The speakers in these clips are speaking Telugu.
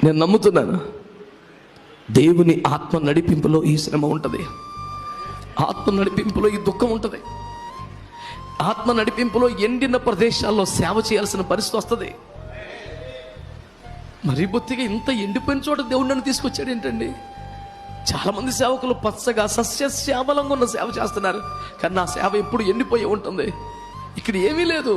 నేను నమ్ముతున్నాను, దేవుని ఆత్మ నడిపింపులో ఈ శ్రమ ఉంటుంది, ఆత్మ నడిపింపులో ఈ దుఃఖం ఉంటుంది, ఆత్మ నడిపింపులో ఎండిన ప్రదేశాల్లో సేవ చేయాల్సిన పరిస్థితి వస్తుంది. మరీ బొత్తిగా ఇంత ఎండిపోయిన చోట దేవుడు నన్ను తీసుకొచ్చాడు ఏంటండి? చాలామంది సేవకులు పచ్చగా సస్యశ్యామలంగా ఉన్న సేవ చేస్తున్నారు, కానీ నా సేవ ఎప్పుడు ఎండిపోయి ఉంటుంది. ఇక్కడ ఏమీ లేదు,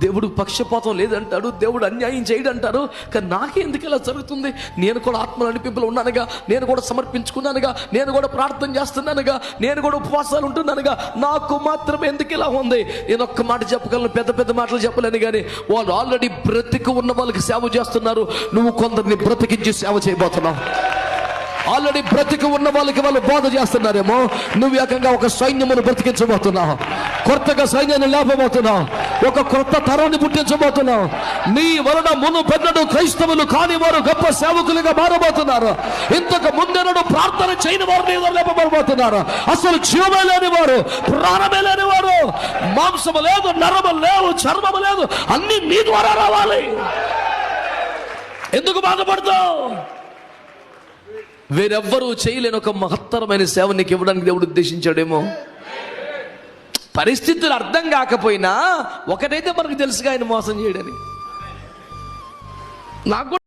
దేవుడు పక్షపాతం లేదంటాడు, దేవుడు అన్యాయం చేయడంటారు. కానీ నాకే ఎందుకు ఇలా జరుగుతుంది? నేను కూడా ఆత్మ నడిపింపులో ఉన్నానుగా, నేను కూడా సమర్పించుకున్నానుగా, నేను కూడా ప్రార్థన చేస్తున్నానుగా, నేను కూడా ఉపవాసాలు ఉంటున్నానుగా, నాకు మాత్రమే ఎందుకు ఇలా ఉంది? నేను ఒక్క మాట చెప్పగలను, పెద్ద పెద్ద మాటలు చెప్పలేను, కానీ వాళ్ళు ఆల్రెడీ బ్రతికి ఉన్న వాళ్ళకి సేవ చేస్తున్నారు. నువ్వు కొందరిని బ్రతికించి సేవ చేయబోతున్నావు. ఆల్రెడీ బ్రతికి ఉన్న వాళ్ళకి వాళ్ళు బోధ చేస్తున్నారేమో, నువ్వు ఏకంగా ఒక సైన్యమును బ్రతికించబోతున్నావు, కొత్తగా సైన్యాన్ని లేపబోతున్నావు, ఒక కొత్త తరాన్ని పుట్టించబోతున్నావు. నీ వలన మునుపెన్నడూ క్రైస్తవులు కాని వారు గొప్ప సేవకులుగా మారబోతున్నారు. ఇంతకు ముందెన్నడూ ప్రార్థన చేయని వారు నీ లేపబడబోతున్నారు. అసలు జీవమే లేని వారు, ప్రాణమే లేని వారు, మాంసము లేదు, నరము లేదు, చర్మము లేదు, అన్ని నీ ద్వారా రావాలి. ఎందుకు బాధపడతావు? వేరెవ్వరూ చేయలేని ఒక మహత్తరమైన సేవ నీకు ఇవ్వడానికి దేవుడు ఉద్దేశించాడేమో. పరిస్థితులు అర్థం కాకపోయినా ఒకటైతే మనకు తెలుసుగా, ఆయన మోసం చేయడని. నాకు